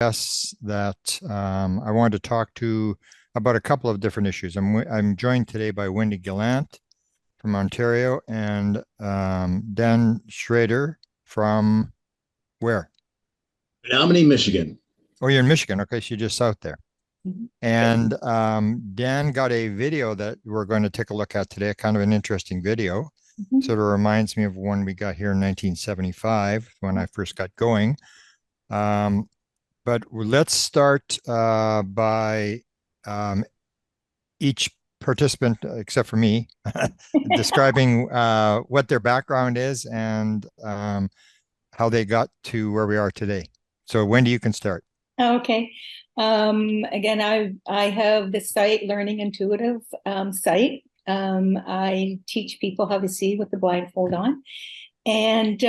guests that I wanted to talk to about a couple of different issues. I'm joined today by Wendy Gallant from Ontario and Dan Schrader from where? Menominee, Michigan. Oh, you're in Michigan. Okay, so you're just south there. Mhm. Yep. And Dan got a video that we're going to take a look at today, kind of an interesting video. Sort of reminds me of one we got here in 1975 when I first got going. Um, but let's start by um, each participant, except for me, describing what their background is and how they got to where we are today. So, Wendy, you can start. Okay. Again, I have the site Learning Intuitive site. I teach people how to see with the blindfold on. And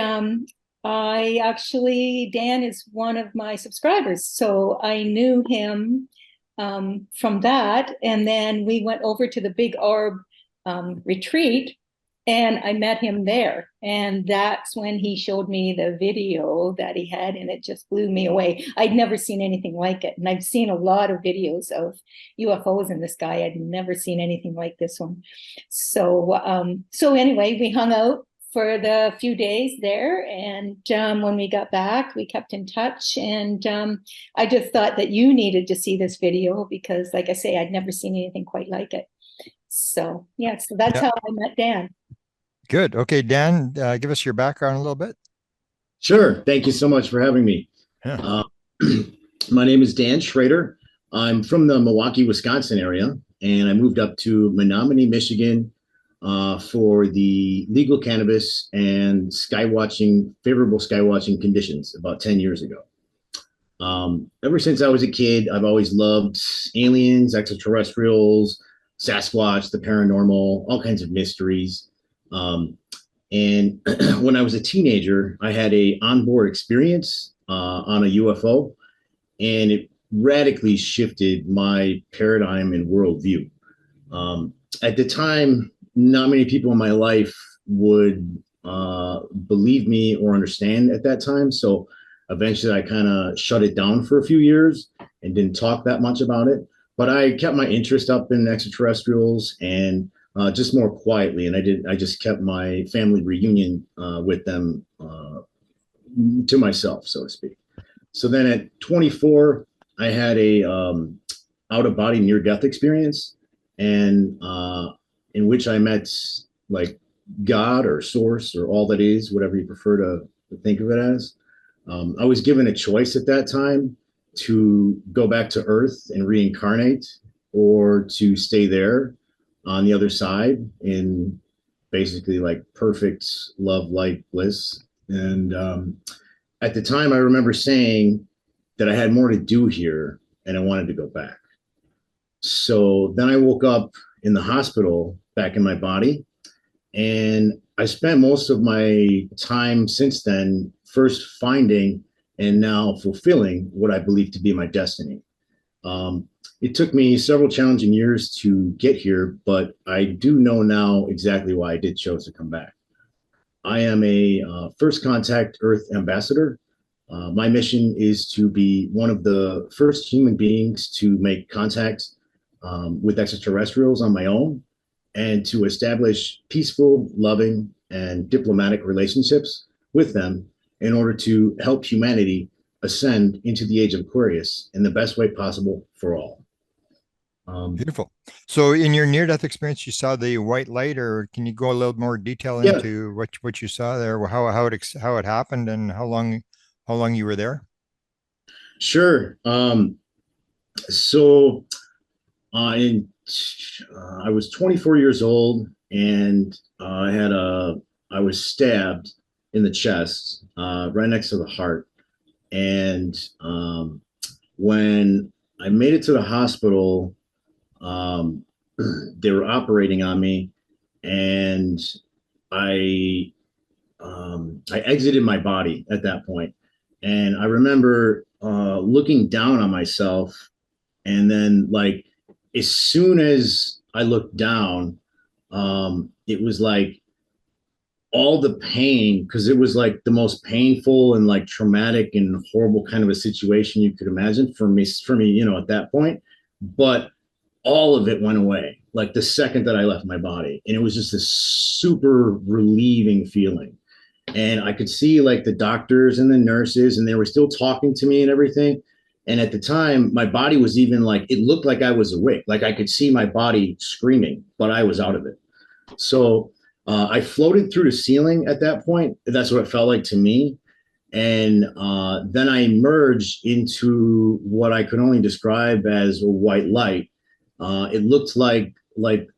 I actually, Dan is one of my subscribers. So I knew him from that. And then we went over to the Big Orb retreat and I met him there. And that's when he showed me the video that he had, and it just blew me away. I'd never seen anything like it. And I've seen a lot of videos of UFOs in the sky. I'd never seen anything like this one. So anyway, we hung out for the few days there. And when we got back, we kept in touch. And I just thought that you needed to see this video because, like I say, I'd never seen anything quite like it. So, yeah, so that's Yeah, how I met Dan. good. Okay, Dan, give us your background a little bit. Sure. Thank you so much for having me. Yeah. Uh, my name is Dan Schrader. I'm from the Milwaukee, Wisconsin area, and I moved up to Menominee, Michigan for the legal cannabis and favorable sky watching conditions about 10 years ago. Ever since I was a kid, I've always loved aliens, extraterrestrials, Sasquatch, the paranormal, all kinds of mysteries. Um, and when I was a teenager, I had a onboard experience on a UFO, and it radically shifted my paradigm and worldview. Um, at the time, not many people in my life would believe me or understand at that time. So eventually I kind of shut it down for a few years and didn't talk that much about it. But I kept my interest up in extraterrestrials and just more quietly. And I just kept my family reunion with them to myself, so to speak. So then at 24, I had a out of body near death experience, and in which I met like God or source or all that is, whatever you prefer to think of it as. I was given a choice at that time to go back to Earth and reincarnate, or to stay there on the other side in basically like perfect love, light, bliss. And at the time, I remember saying that I had more to do here and I wanted to go back. So then I woke up in the hospital back in my body. And I spent most of my time since then first finding and now fulfilling what I believe to be my destiny. Um, it took me several challenging years to get here, but I do know now exactly why I did choose to come back. I am a first contact Earth ambassador. My mission is to be one of the first human beings to make contact with extraterrestrials on my own and to establish peaceful, loving, and diplomatic relationships with them in order to help humanity ascend into the age of Aquarius in the best way possible for all. Um, Beautiful. So, in your near-death experience, you saw the white light, or can you go a little more detail yeah, into what you saw there, how it happened, and how long you were there? sure. So in, I was 24 years old, and I was stabbed in the chest, right next to the heart. And when I made it to the hospital, um, they were operating on me, and I I exited my body at that point. And I remember looking down on myself, and then like as soon as I looked down, it was like all the pain, because it was like the most painful and like traumatic and horrible kind of a situation you could imagine for me, you know, at that point. But all of it went away like the second that I left my body. And it was just this super relieving feeling. And I could see like the doctors and the nurses, and they were still talking to me and everything. And at the time, my body was even like, it looked like I was awake. Like I could see my body screaming, but I was out of it. So I floated through the ceiling at that point. That's what it felt like to me. And then I emerged into what I could only describe as a white light. It looked like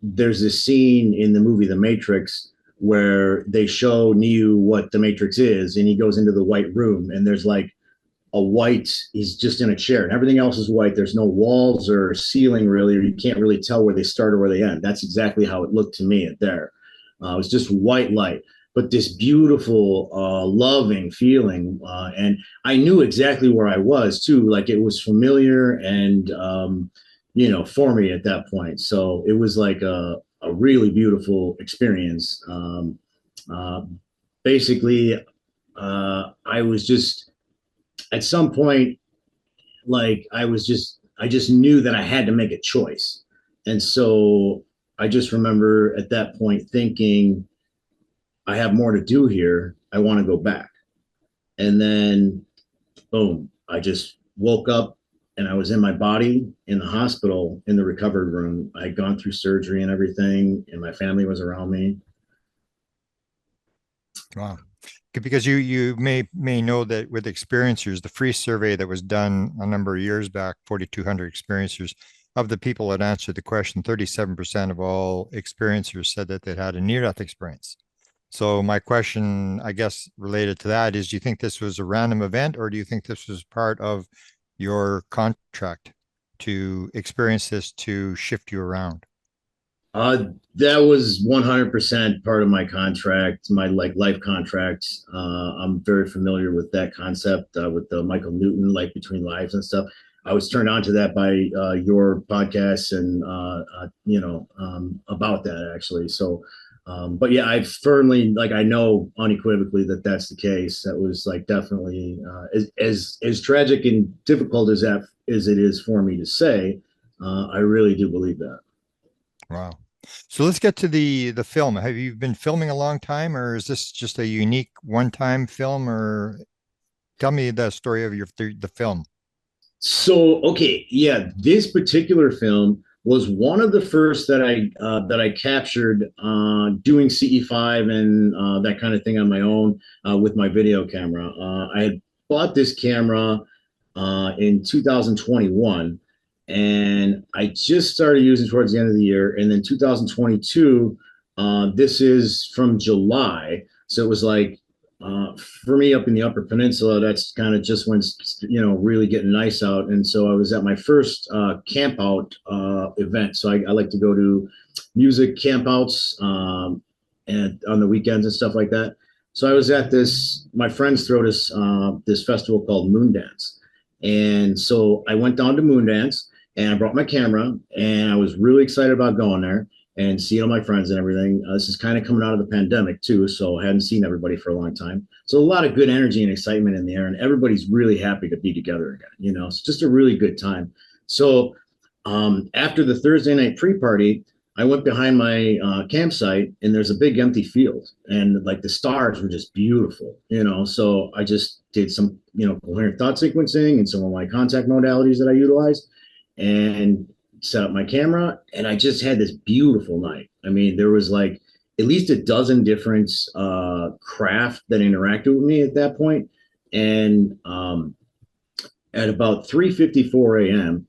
there's this scene in the movie The Matrix where they show Neo what the Matrix is, and he goes into the white room, and there's like a white, he's just in a chair, and everything else is white. There's no walls or ceiling really, or you can't really tell where they start or where they end. That's exactly how it looked to me at there. It was just white light, but this beautiful, loving feeling. And I knew exactly where I was too. Like it was familiar and, you know, for me at that point. So it was like a really beautiful experience. Uh, Basically, I was just at some point, like I just knew that I had to make a choice. And so I just remember at that point thinking, I have more to do here. I want to go back. And then, boom, I just woke up and I was in my body in the hospital in the recovery room. I had gone through surgery and everything, and my family was around me. Wow. Because you may know that with experiencers, the free survey that was done a number of years back, 4,200 experiencers, of the people that answered the question, 37% of all experiencers said that they'd had a near-death experience. So my question, I guess, related to that is, do you think this was a random event, or do you think this was part of your contract to experience this to shift you around? That was 100% part of my contract, my like life contract. I'm very familiar with that concept with the Michael Newton, Life Between Lives and stuff. I was turned on to that by your podcast and you know, about that actually. So, but yeah, I firmly like I know unequivocally that that's the case. That was like definitely as tragic and difficult as that as it is for me to say. I really do believe that. Wow. So let's get to the film. Have you been filming a long time, or is this just a unique one-time film? Or tell me the story of the film. So okay, yeah, this particular film was one of the first that I captured doing CE5 and that kind of thing on my own with my video camera. I had bought this camera in 2021, and I just started using it towards the end of the year. And then 2022, this is from July, so it was like for me up in the Upper Peninsula, that's kind of just when you know really getting nice out. And so I was at my first camp out event. So I like to go to music campouts and on the weekends and stuff like that. So I was at this. My friends throw this festival called Moondance, and so I went down to Moondance and I brought my camera, and I was really excited about going there and seeing all my friends and everything. This is kind of coming out of the pandemic too, so I hadn't seen everybody for a long time. So a lot of good energy and excitement in the air, and everybody's really happy to be together again. You know, it's just a really good time. So after the Thursday night pre-party, I went behind my campsite, and there's a big empty field, and like the stars were just beautiful. You know, so I just did some coherent thought sequencing and some of my contact modalities that I utilized, and set up my camera, and I just had this beautiful night. I mean, there was like at least a dozen different craft that interacted with me at that point. And at about 3:54 a.m.,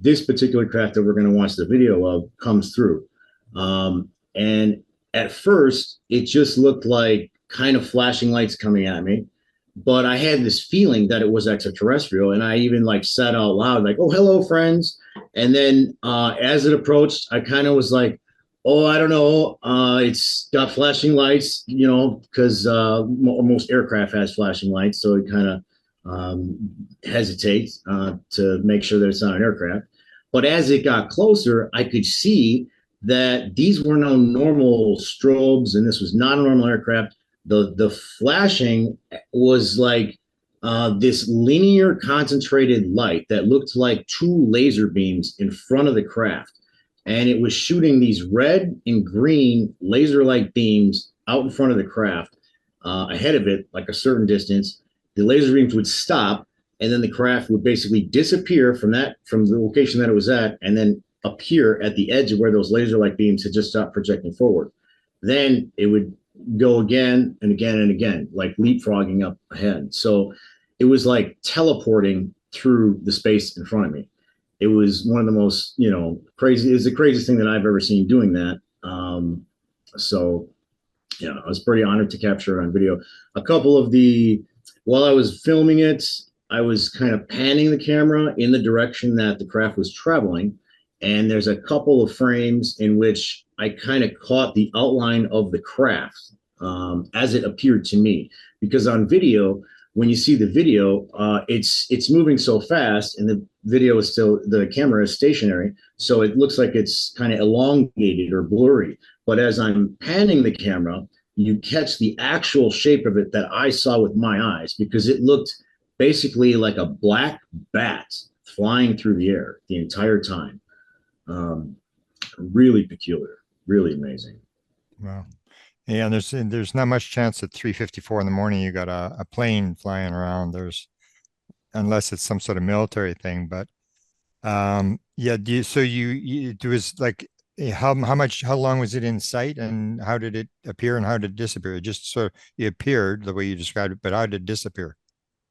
this particular craft that we're going to watch the video of comes through. And at first, it just looked like kind of flashing lights coming at me. But I had this feeling that it was extraterrestrial, and I even like said out loud, like, "Oh, hello, friends." And then as it approached, I kind of was like, "Oh, I don't know. It's got flashing lights, you know, because most aircraft has flashing lights, so it kind of hesitates to make sure that it's not an aircraft." But as it got closer, I could see that these were no normal strobes, and this was not a normal aircraft. The flashing was like this linear concentrated light that looked like two laser beams in front of the craft. And it was shooting these red and green laser-like beams out in front of the craft, ahead of it, like a certain distance. The laser beams would stop, and then the craft would basically disappear from the location that it was at, and then appear at the edge of where those laser-like beams had just stopped projecting forward. Then it would go again and again and again, like leapfrogging up ahead. So it was like teleporting through the space in front of me. It was one of the most, crazy, it's the craziest thing that I've ever seen doing that. So, I was pretty honored to capture it on video. While I was filming it, I was kind of panning the camera in the direction that the craft was traveling. And there's a couple of frames in which I kind of caught the outline of the craft as it appeared to me. Because on video, when you see the video, it's moving so fast, and the camera is stationary, so it looks like it's kind of elongated or blurry. But as I'm panning the camera, you catch the actual shape of it that I saw with my eyes, because it looked basically like a black bat flying through the air the entire time. Really peculiar, really amazing. Wow. Yeah, there's not much chance at 3:54 in the morning you got a plane flying around. Unless it's some sort of military thing. But yeah, it was like how long was it in sight, and how did it appear and how did it disappear? It just sort of it appeared the way you described it, but how did it disappear?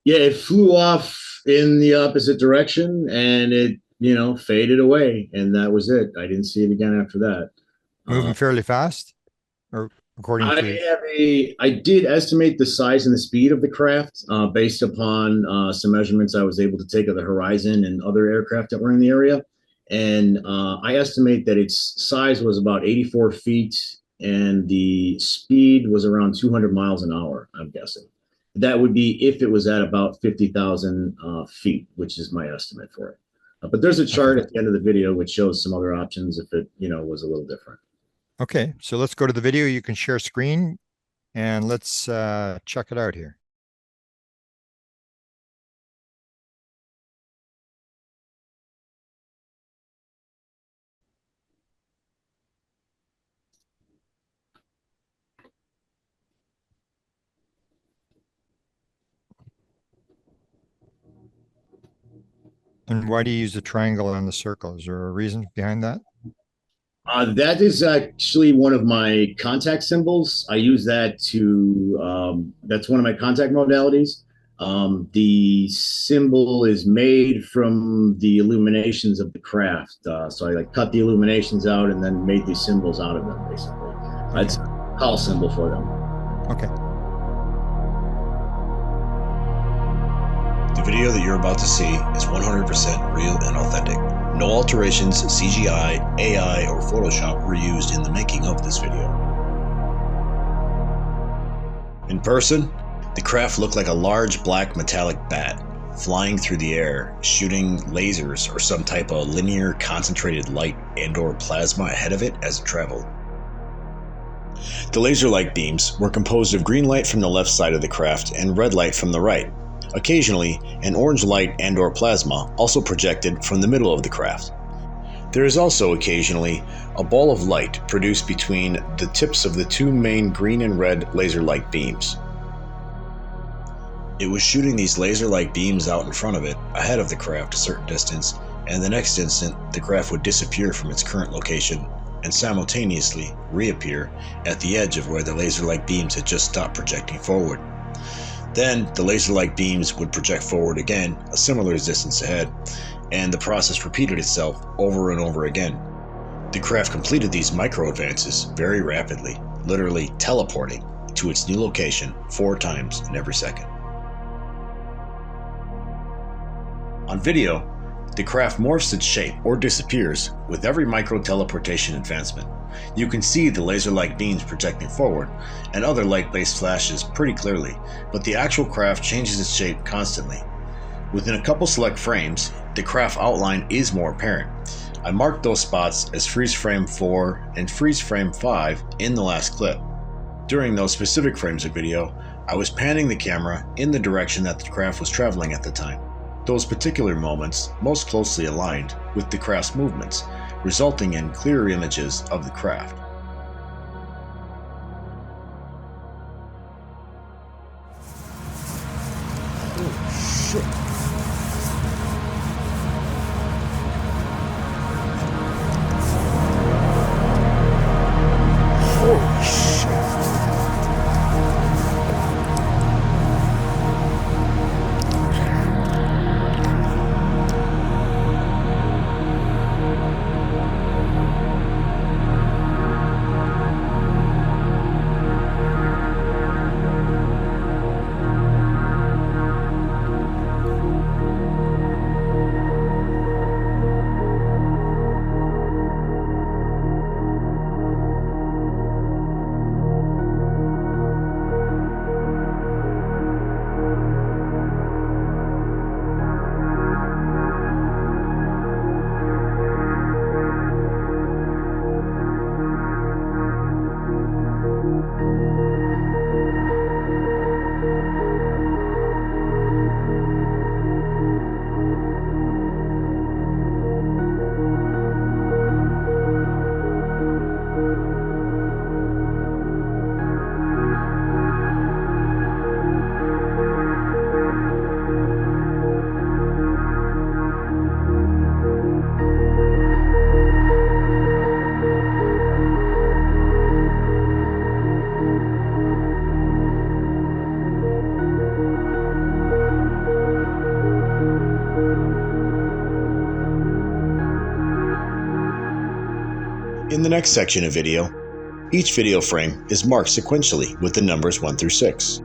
Yeah, it flew off in the opposite direction, and it faded away, and that was it. I didn't see it again after that. Moving fairly fast, or according to I did estimate the size and the speed of the craft based upon some measurements I was able to take of the horizon and other aircraft that were in the area. And I estimate that its size was about 84 feet and the speed was around 200 miles an hour, I'm guessing. That would be if it was at about 50,000 feet, which is my estimate for it. But there's a chart at the end of the video which shows some other options if it, was a little different. Okay, so let's go to the video. You can share screen and let's check it out here. And why do you use the triangle and the circle? Is there a reason behind that? That is actually one of my contact symbols. I use that that's one of my contact modalities. The symbol is made from the illuminations of the craft. So I cut the illuminations out and then made these symbols out of them, basically. It's a call symbol for them. Okay. The video that you're about to see is 100% real and authentic. No alterations, CGI, AI, or Photoshop were used in the making of this video. In person, the craft looked like a large black metallic bat flying through the air, shooting lasers or some type of linear concentrated light and/or plasma ahead of it as it traveled. The laser-like beams were composed of green light from the left side of the craft and red light from the right. Occasionally, an orange light and/or plasma also projected from the middle of the craft. There is also occasionally a ball of light produced between the tips of the two main green and red laser-like beams. It was shooting these laser-like beams out in front of it, ahead of the craft a certain distance, and the next instant the craft would disappear from its current location and simultaneously reappear at the edge of where the laser-like beams had just stopped projecting forward. Then the laser-like beams would project forward again, a similar distance ahead, and the process repeated itself over and over again. The craft completed these micro advances very rapidly, literally teleporting to its new location 4 times in every second. On video, the craft morphs its shape or disappears with every micro teleportation advancement. You can see the laser-like beams projecting forward and other light-based flashes pretty clearly, but the actual craft changes its shape constantly. Within a couple select frames, the craft outline is more apparent. I marked those spots as freeze frame 4 and freeze frame 5 in the last clip. During those specific frames of video, I was panning the camera in the direction that the craft was traveling at the time. Those particular moments most closely aligned with the craft's movements, resulting in clearer images of the craft. Oh, shit. Holy shit. In the next section of video, each video frame is marked sequentially with the numbers 1 through 6.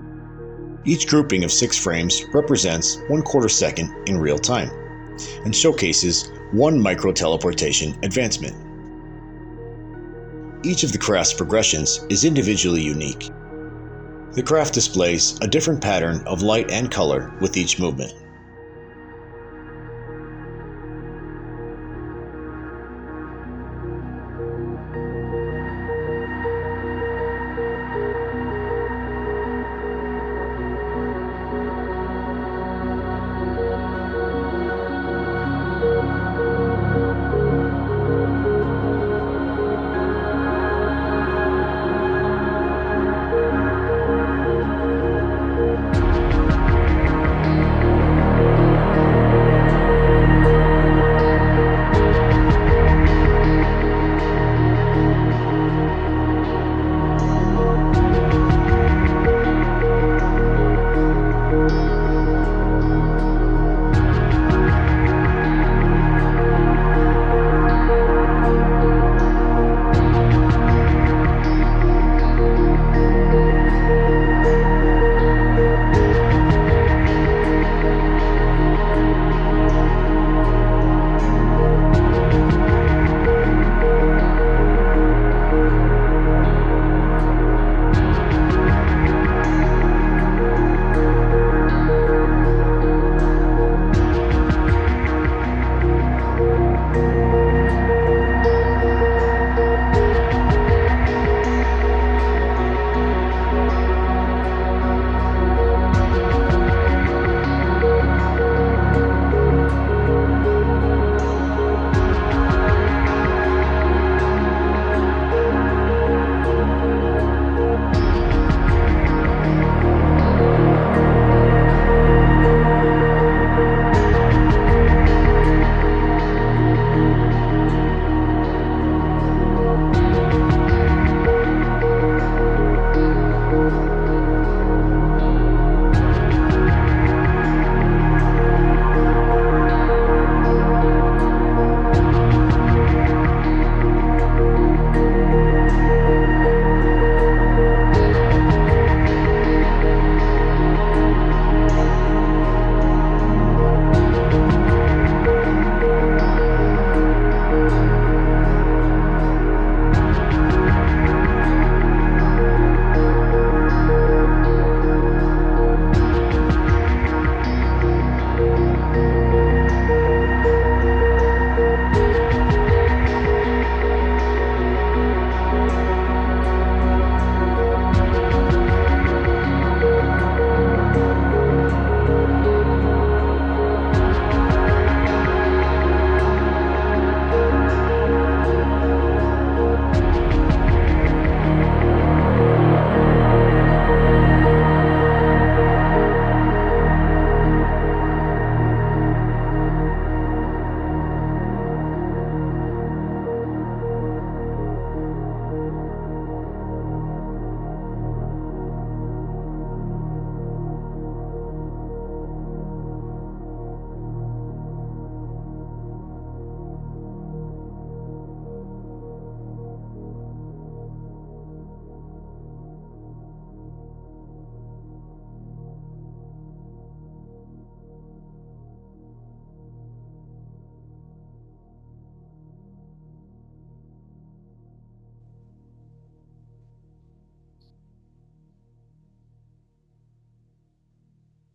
Each grouping of 6 frames represents 1/4 second in real time and showcases one micro-teleportation advancement. Each of the craft's progressions is individually unique. The craft displays a different pattern of light and color with each movement.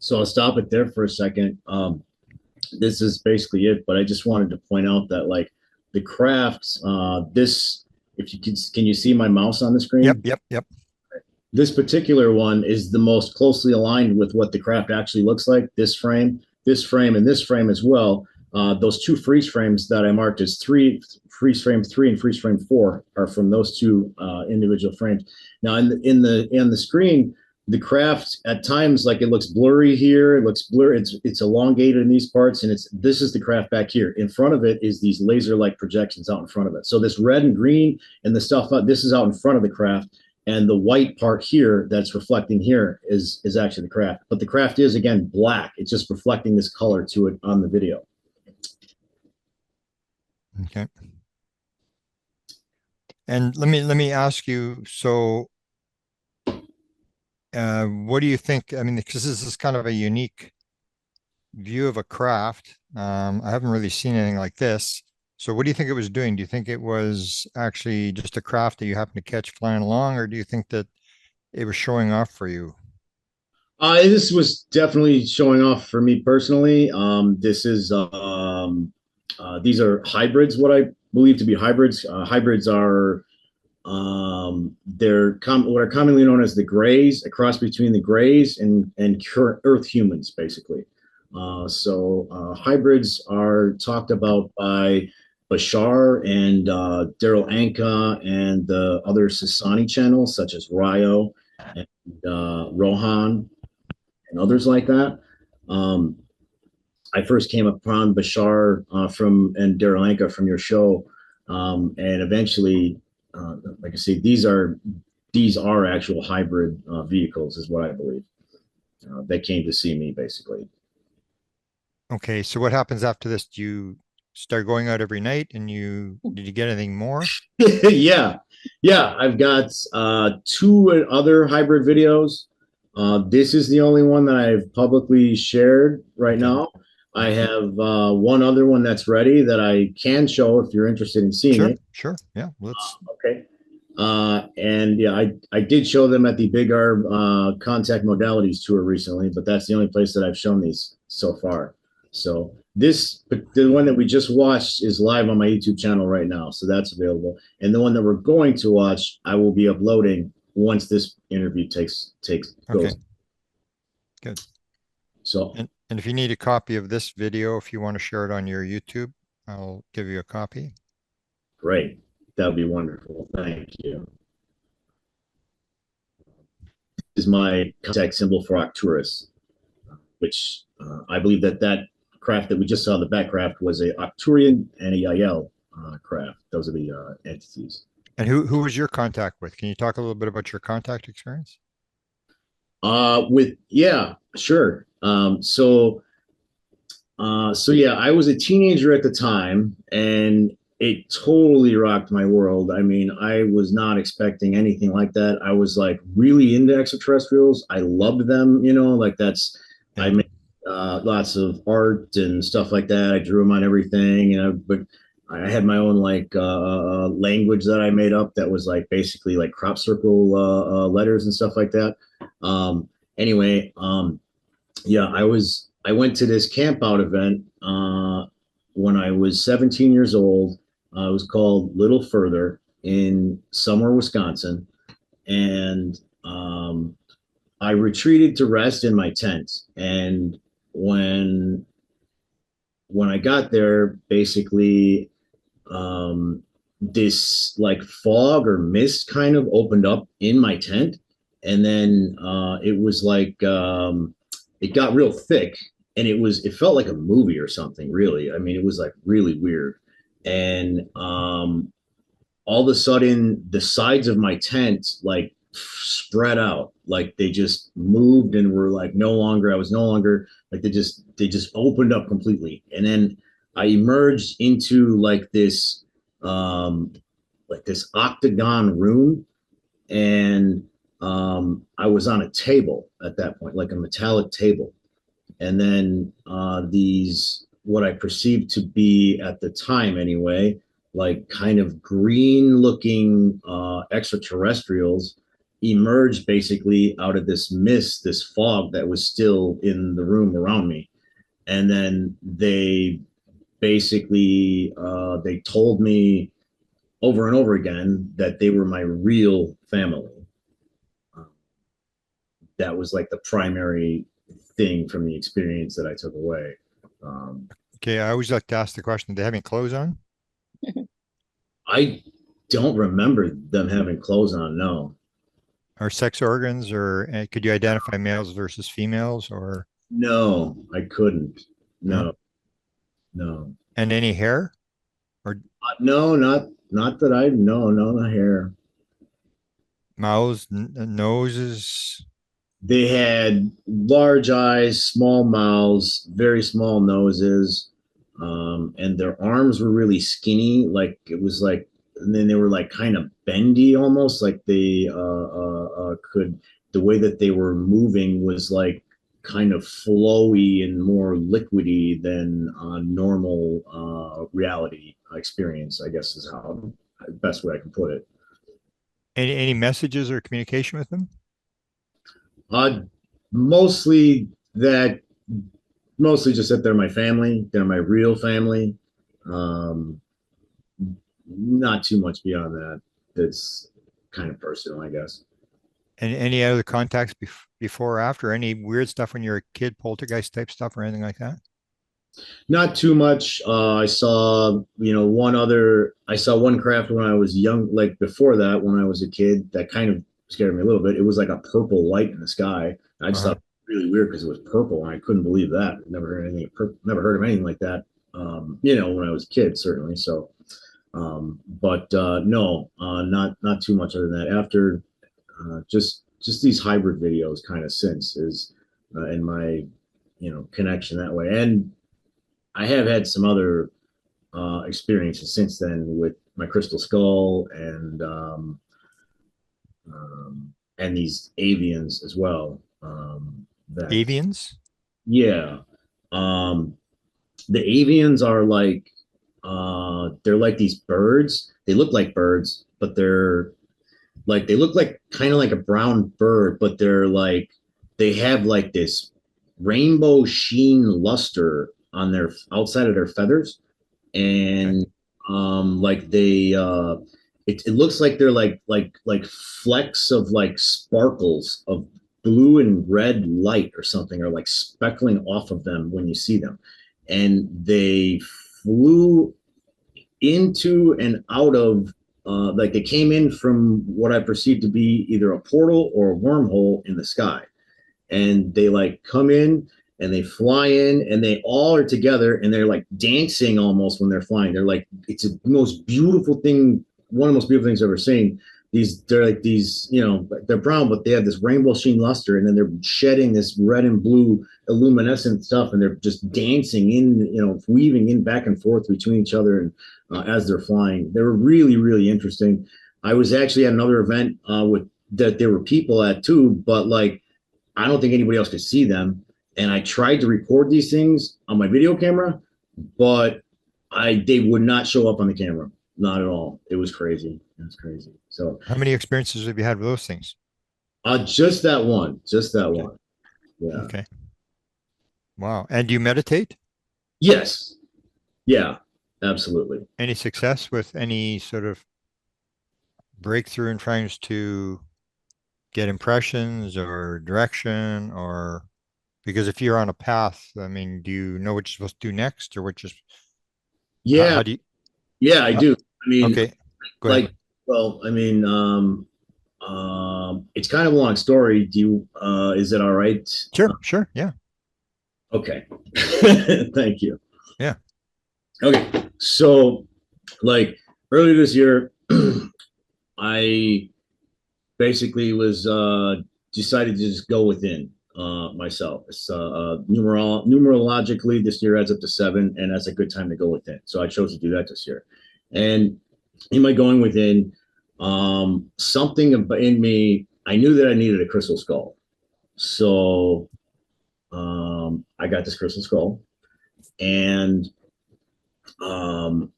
So I'll stop it there for a second. This is basically it, but I just wanted to point out that like the craft, this, if you can you see my mouse on the screen? Yep. This particular one is the most closely aligned with what the craft actually looks like. This frame, and this frame as well. Those two freeze frames that I marked as freeze frame 3 and freeze frame 4 are from those two individual frames. Now in the screen, the craft at times, like, it looks blurry here. It looks blurry. It's elongated in these parts, and this is the craft back here. In front of it is these laser-like projections out in front of it. So this red and green and the stuff this is out in front of the craft, and the white part here that's reflecting here is actually the craft. But the craft is, again, black. It's just reflecting this color to it on the video. Okay. And let me ask you, so what do you think? I mean, because this is kind of a unique view of a craft. I haven't really seen anything like this. So what do you think it was doing? Do you think it was actually just a craft that you happened to catch flying along, or do you think that it was showing off for you? This was definitely showing off for me personally. These are hybrids, what I believe to be hybrids. Hybrids are what are commonly known as the Greys, a cross between the Greys and current Earth humans, basically. Hybrids are talked about by Bashar and Daryl Anka and the other Sasani channels such as Ryo and Rohan and others like that. I first came upon Bashar and Daryl Anka from your show, and eventually, like I say, these are actual hybrid vehicles, is what I believe. They came to see me, basically. Okay, so what happens after this? Do you start going out every night, and did you get anything more? Yeah. I've got 2 other hybrid videos. This is the only one that I've publicly shared right now. I have one other one that's ready that I can show if you're interested in seeing it. Sure. Yeah, let's. Okay. And yeah, I did show them at the Big Arb Contact Modalities tour recently, but that's the only place that I've shown these so far. So the one that we just watched is live on my YouTube channel right now, so that's available. And the one that we're going to watch, I will be uploading once this interview goes. Okay. Good. So and if you need a copy of this video, if you want to share it on your YouTube, I'll give you a copy. Great. That would be wonderful. Thank you. This is my contact symbol for Arcturus, which I believe that craft that we just saw, the back craft, was a Arcturian and a Yael craft. Those are the entities. And who was your contact with? Can you talk a little bit about your contact experience? Yeah, sure. So yeah, I was a teenager at the time, and it totally rocked my world. I mean, I was not expecting anything like that. I was like really into extraterrestrials. I loved them, like I made lots of art and stuff like that. I drew them on everything, but I had my own language that I made up that was like basically like crop circle letters and stuff like that. Anyway, yeah, I went to this camp out event when I was 17 years old. It was called Little Further in Summer, Wisconsin. And I retreated to rest in my tent. And when I got there, basically, this like fog or mist kind of opened up in my tent. And then it was like, it got real thick, and it felt like a movie or something, really. I mean, it was like really weird. And all of a sudden the sides of my tent like spread out, like they just moved and were like I was no longer like, they just opened up completely. And then I emerged into like this octagon room, and I was on a table at that point, like a metallic table. And then what I perceived to be, at the time anyway, like kind of green looking extraterrestrials emerged basically out of this mist, this fog that was still in the room around me. And then they basically they told me over and over again that they were my real family. That was like the primary thing from the experience that I took away. Okay, I always like to ask the question, do they have any clothes on? I don't remember them having clothes on, no. Or sex organs, or could you identify males versus females, or No, I couldn't. no? No. And any hair? Or No, not that I know, no, the hair. mouths, noses? They had large eyes, small mouths, very small noses, and their arms were really skinny. Like it was like, and then they were like kind of bendy, almost like they could. The way that they were moving was like kind of flowy and more liquidy than normal reality experience. I guess is how best way I can put it. Any messages or communication with them? Uh, mostly that, mostly just that they're my family. They're my real family. Um, not too much beyond that. That's kind of personal, I guess. And any other contacts before or after? Any weird stuff when you're a kid, poltergeist type stuff or anything like that? Not too much. I saw, I saw one craft when I was young, like before that, when I was a kid, that kind of scared me a little bit. It was like a purple light in the sky. I just thought it was really weird because it was purple and I couldn't believe that. Never heard anything, never heard of anything like that. When I was a kid, certainly. So, but no, not too much other than that. After just these hybrid videos, kind of since is in my connection that way. And I have had some other experiences since then with my crystal skull and these avians as well. Avians? Yeah. The avians are like they're like these birds. They look like birds, but they look like kind of like a brown bird, but they have like this rainbow sheen luster on their outside of their feathers, and like it looks like they're like flecks of like sparkles of blue and red light or something, or like speckling off of them when you see them, and they flew into and out of like they came in from what I perceived to be either a portal or a wormhole in the sky, and they like come in and they fly in and they all are together and they're like dancing almost when they're flying. They're like, it's the most beautiful thing, one of the most beautiful things I've ever seen. They're like these, they're brown, but they have this rainbow sheen luster, and then they're shedding this red and blue luminescent stuff, and they're just dancing in, weaving in back and forth between each other, and as they're flying. They were really, really interesting. I was actually at another event with that there were people at too, but like I don't think anybody else could see them. And I tried to record these things on my video camera, but they would not show up on the camera. Not at all. It was crazy. It was crazy. So how many experiences have you had with those things? Just that one. Just that one. Yeah. Okay. Wow. And do you meditate? Yes. Yeah, absolutely. Any success with any sort of breakthrough in trying to get impressions or direction, or because if you're on a path, I mean, do you know what you're supposed to do next, or what just yeah how do you I do. I mean, okay, go ahead. Well, I mean, it's kind of a long story. Do you is it all right? Sure, yeah. Okay. Thank you. Yeah. Okay. So like earlier this year, I basically was decided to just go within myself. It's numerologically this year adds up to 7, and that's a good time to go within. So I chose to do that this year. And in my going within, something in me, I knew that I needed a crystal skull. So I got this crystal skull, and and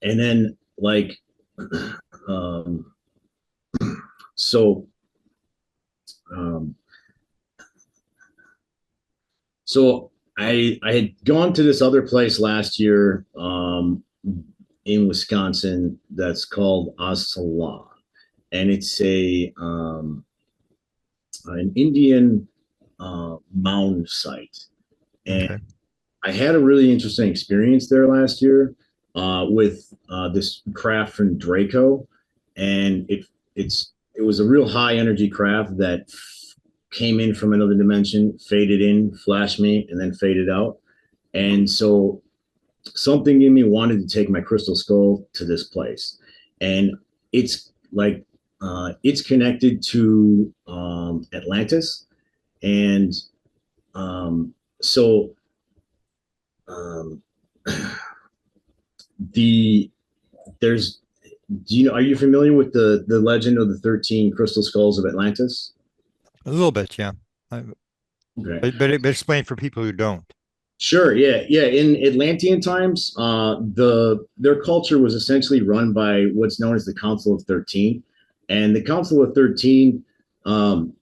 then like Um, so, um, so I had gone to this other place last year in Wisconsin that's called Aslan, and it's an Indian mound site. And Okay. I had a really interesting experience there last year with this craft from Draco, and it was a real high energy craft that came in from another dimension, faded in, flashed me, and then faded out. And so something in me wanted to take my crystal skull to this place, and it's like it's connected to Atlantis, and so um, the there's do you know are you familiar with the legend of the 13 crystal skulls of Atlantis? A little bit, yeah. Okay. But explain for people who don't. Sure. Yeah. Yeah. In Atlantean times, their culture was essentially run by what's known as the Council of 13, and the Council of 13 um,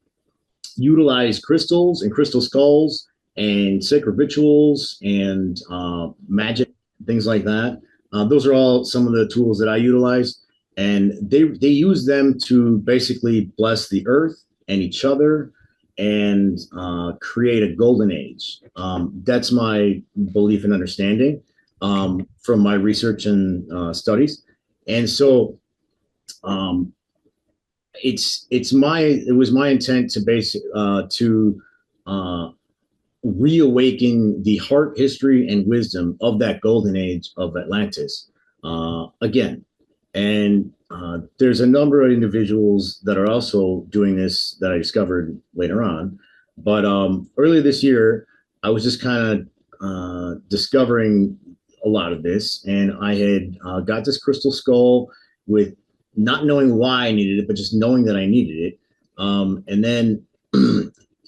utilized crystals and crystal skulls and sacred rituals and magic, things like that. Those are all some of the tools that I utilize, and they use them to basically bless the earth and each other and create a golden age. That's my belief and understanding from my research and studies. And so it was my intent to reawaken the heart, history, and wisdom of that golden age of Atlantis again. And there's a number of individuals that are also doing this that I discovered later on. But earlier this year, I was just kind of discovering a lot of this. And I had got this crystal skull with not knowing why I needed it, but just knowing that I needed it. And then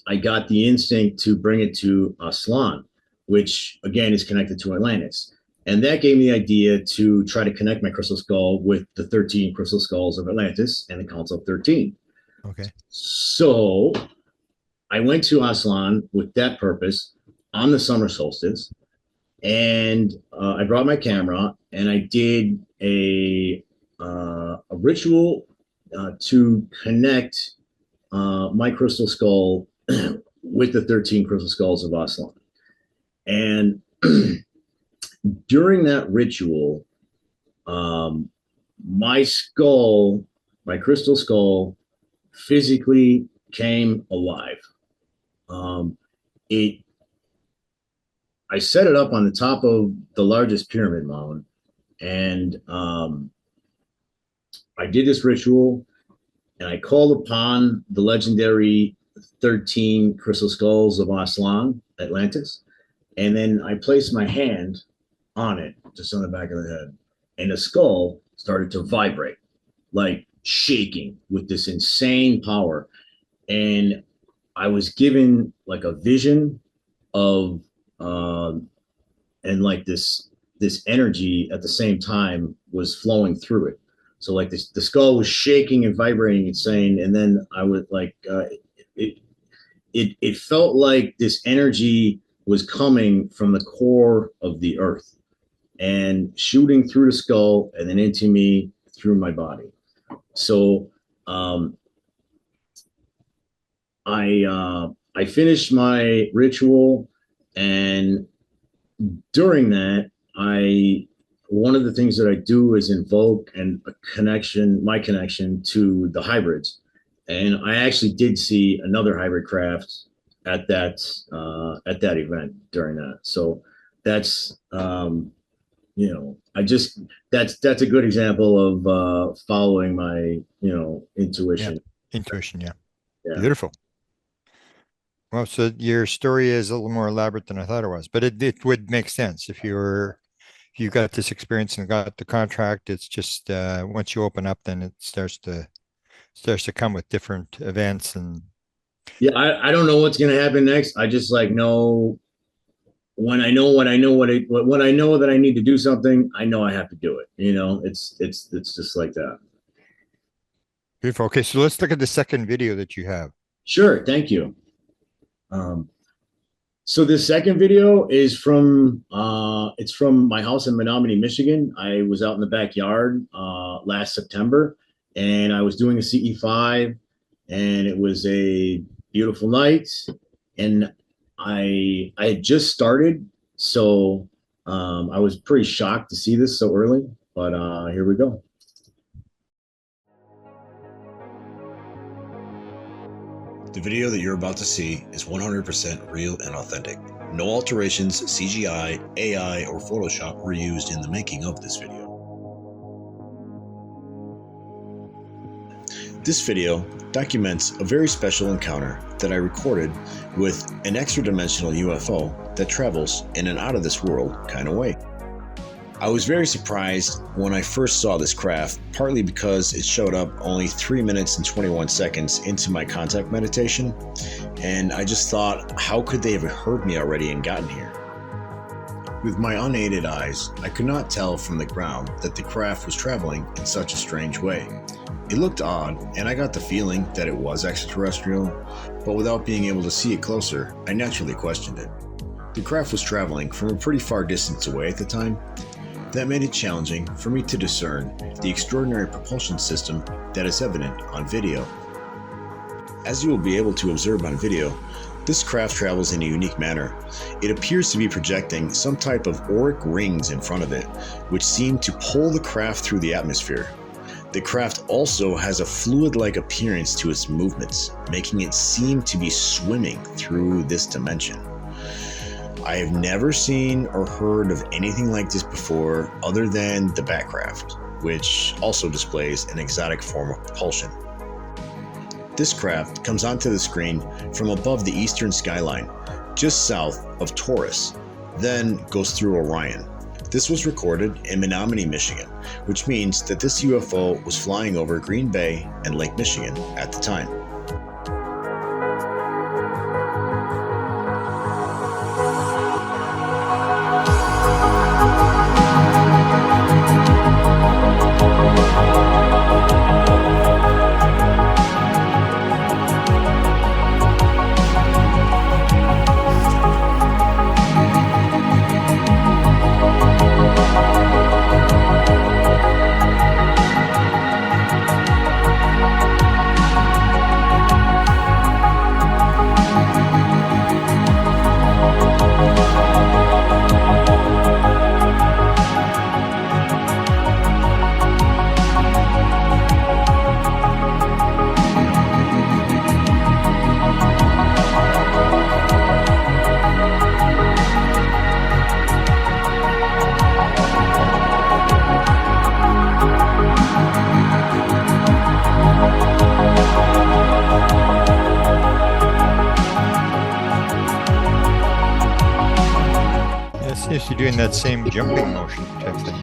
I got the instinct to bring it to Aslan, which again is connected to Atlantis. And that gave me the idea to try to connect my crystal skull with the 13 crystal skulls of Atlantis and the Council of 13. Okay. So I went to Aslan with that purpose on the summer solstice. And I brought my camera and I did a ritual to connect my crystal skull with the 13 crystal skulls of Aslan. And during that ritual, my skull, my crystal skull, physically came alive. I set it up on the top of the largest pyramid mound, and I did this ritual, and I called upon the legendary 13 crystal skulls of Aslan, Atlantis, and then I placed my hand on it, just on the back of the head, and the skull started to vibrate, like shaking with this insane power. And I was given like a vision of and like this energy at the same time was flowing through it. So like the skull was shaking and vibrating and saying, and then I would like it felt like this energy was coming from the core of the earth and shooting through the skull and then into me through my body. So I finished my ritual, and during that, one of the things that I do is invoke my connection to the hybrids. And I actually did see another hybrid craft at that event during that. So that's that's a good example of following my intuition. Yeah. Intuition, yeah. Yeah. Beautiful. Well, so your story is a little more elaborate than I thought it was, but it would make sense if you got this experience and got the contract. It's just once you open up, then it starts to come with different events. And yeah, I don't know what's gonna happen next. I just like know when I know when I know that I need to do something, I know I have to do it. It's just like that. Beautiful. Okay, so let's look at the second video that you have. Sure, thank you. So the second video is from it's from my house in Menominee, Michigan. I was out in the backyard last September, and I was doing a CE5, and it was a beautiful night, and I had just started, so I was pretty shocked to see this so early. But here we go. The video that you're about to see is 100% real and authentic. No alterations, CGI, AI, or Photoshop were used in the making of this video. This video documents a very special encounter that I recorded with an extra-dimensional UFO that travels in an out-of-this-world kind of way. I was very surprised when I first saw this craft, partly because it showed up only 3 minutes and 21 seconds into my contact meditation, and I just thought, how could they have heard me already and gotten here? With my unaided eyes, I could not tell from the ground that the craft was traveling in such a strange way. It looked odd, and I got the feeling that it was extraterrestrial, but without being able to see it closer, I naturally questioned it. The craft was traveling from a pretty far distance away at the time. That made it challenging for me to discern the extraordinary propulsion system that is evident on video. As you will be able to observe on video, this craft travels in a unique manner. It appears to be projecting some type of auric rings in front of it, which seem to pull the craft through the atmosphere. The craft also has a fluid-like appearance to its movements, making it seem to be swimming through this dimension. I have never seen or heard of anything like this before other than the Batcraft, which also displays an exotic form of propulsion. This craft comes onto the screen from above the eastern skyline, just south of Taurus, then goes through Orion. This was recorded in Menominee, Michigan, which means that this UFO was flying over Green Bay and Lake Michigan at the time. Yes, you're doing that same jumping motion type thing.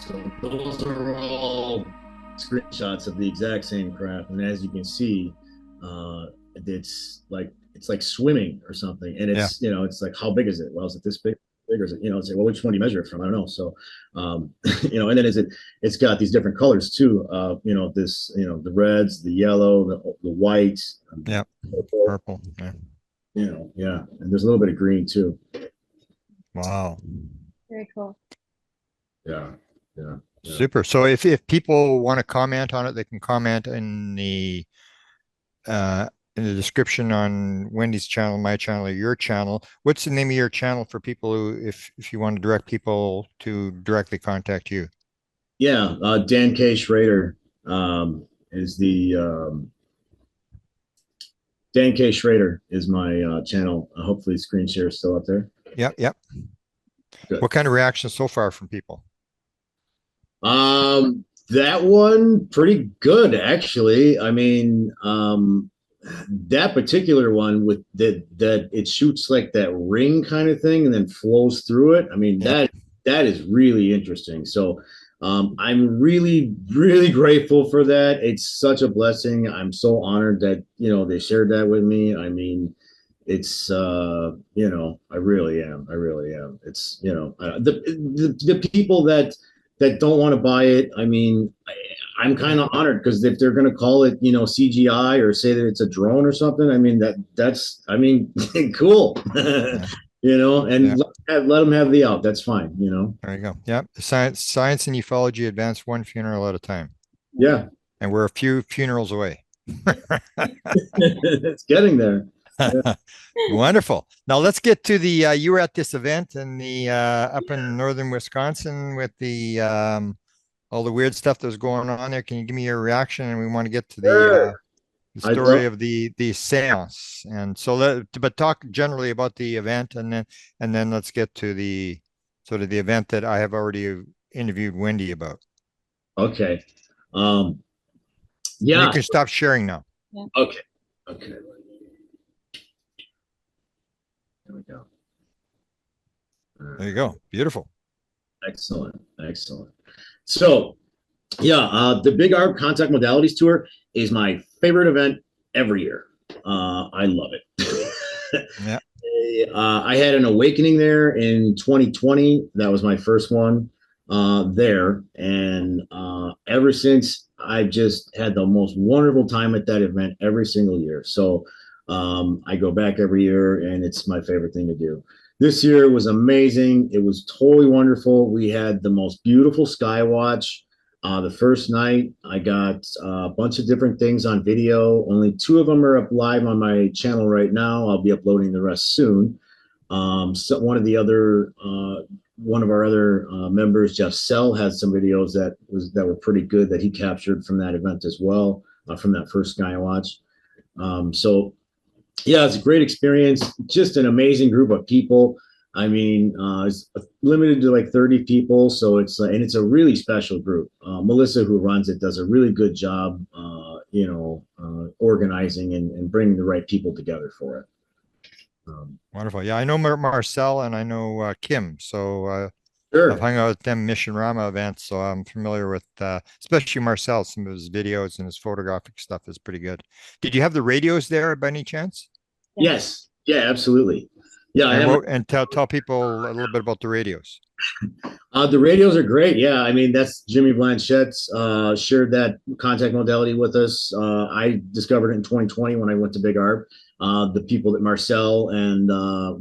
So those are all screenshots of the exact same craft, and as you can see, it's like swimming or something, and Yeah. it's it's like, how big is it? Well, is it this big? Big, or is it, it's like, well, which one do you measure it from? I don't know. So, and then it's got these different colors too. The reds, the yellow, the white, Yeah. Purple. Yeah. Yeah, and there's a little bit of green too. Wow. Very cool. Yeah. Super. So if people want to comment on it, they can comment in the description on Wendy's channel, my channel, or your channel. What's the name of your channel for people who, if you want to direct people to directly contact you? Yeah, Dan K. Schrader is the Dan K. Schrader is my channel. Hopefully, screen share is still up there. Yep. Good. What kind of reactions so far from people? That one pretty good actually. I mean, that particular one with that it shoots like that ring kind of thing and then flows through it. I mean, Yeah. that is really interesting. So I'm really, really grateful for that. It's such a blessing. I'm so honored that, they shared that with me. I mean, it's, I really am. I really am. It's, the people that don't want to buy it. I mean, I'm kind of honored because if they're going to call it, CGI or say that it's a drone or something, I mean, that's cool. Yeah. And let them have the out. That's fine. There you go. Yep. Science and ufology advance one funeral at a time. Yeah. And we're a few funerals away. It's getting there. Yeah. Wonderful. Now let's get to the you were at this event in the up in northern Wisconsin with the all the weird stuff that was going on there. Can you give me your reaction? And we want to get to the story of the seance. And so but talk generally about the event, and then let's get to the sort of the event that I have already interviewed Wendy about. Okay. Yeah. And you can stop sharing now. Yeah. Okay. There we go. There you go. Beautiful. Excellent. So, yeah, the Big Arb Contact Modalities Tour is my favorite event every year. I love it. Yeah. I had an awakening there in 2020. That was my first one there. And ever since, I've just had the most wonderful time at that event every single year. So I go back every year, and it's my favorite thing to do. This year was amazing. It was totally wonderful. We had the most beautiful sky watch. The first night, I got a bunch of different things on video. Only 2 of them are up live on my channel right now. I'll be uploading the rest soon. So one of our other members, Jeff Sell, had some videos that were pretty good that he captured from that event as well, from that first sky watch. So yeah, it's a great experience. Just an amazing group of people. I mean, it's limited to like 30 people, so it's a really special group. Melissa, who runs it, does a really good job, organizing and bringing the right people together for it. Wonderful. Yeah, I know Marcel and I know Kim. So Sure. I've hung out at them Mission Rama events, so I'm familiar with especially Marcel. Some of his videos and his photographic stuff is pretty good. Did you have the radios there by any chance? Yes. Yeah, absolutely. Yeah. And tell people a little bit about the radios. The radios are great. Yeah. I mean, that's Jimmy Blanchett's shared that contact modality with us. I discovered it in 2020 when I went to Big Arb. The people that Marcel and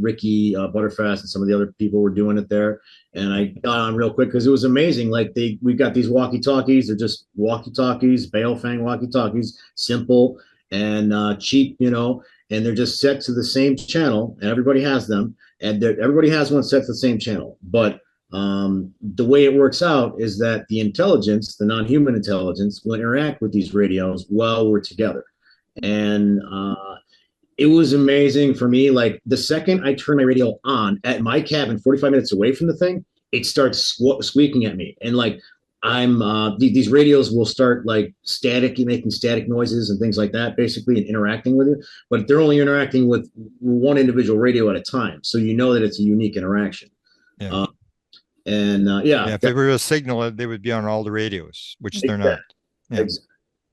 Ricky Butterfast and some of the other people were doing it there. And I got on real quick because it was amazing. Like we got these walkie-talkies. They're just walkie-talkies, Baofeng walkie-talkies, simple and cheap, and they're just set to the same channel, and everybody has them, and everybody has one set to the same channel. But the way it works out is that the intelligence, the non-human intelligence, will interact with these radios while we're together. And it was amazing for me. Like the second I turn my radio on at my cabin, 45 minutes away from the thing, it starts squeaking at me. And like these radios will start like making static noises and things like that, basically, and interacting with you. But they're only interacting with one individual radio at a time. So that it's a unique interaction. Yeah. And Yeah, if it were a signal, they would be on all the radios, which they're not. Yeah.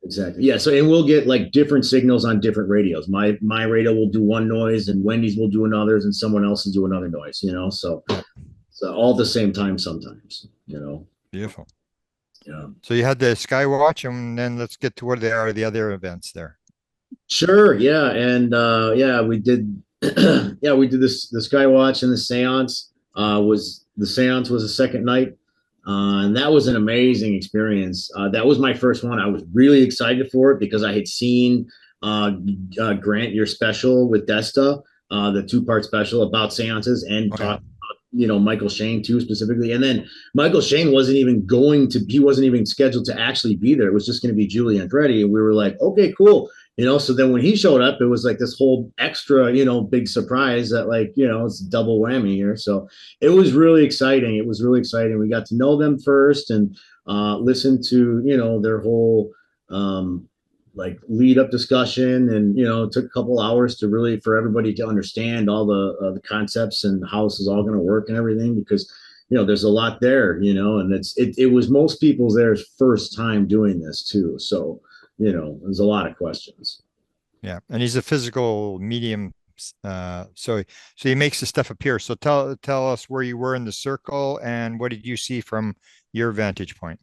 Exactly. Yeah. So, and we'll get like different signals on different radios. My radio will do one noise, and Wendy's will do another, and someone else will do another noise. So Yeah. so all at the same time sometimes. Beautiful. Yeah. So you had the Skywatch, and then let's get to what they are the other events there. Sure. Yeah. And we did. Yeah, we did this the Skywatch and the Seance. The Seance was the second night. And that was an amazing experience. That was my first one. I was really excited for it because I had seen Grant, your special with Desta, the 2-part special about seances, and talked, Michael Shane too, specifically. And then Michael Shane wasn't even scheduled to actually be there. It was just going to be Julie Andretti. And we were like, okay, cool. So then when he showed up, it was like this whole extra, big surprise that it's a double whammy here. So it was really exciting. We got to know them first and listen to, their whole lead up discussion. And, it took a couple hours for everybody to understand all the concepts and how this is all going to work and everything, because, there's a lot there, and it was most people's first time doing this too. So, there's a lot of questions. Yeah. And he's a physical medium. So he makes the stuff appear. So tell us where you were in the circle and what did you see from your vantage point?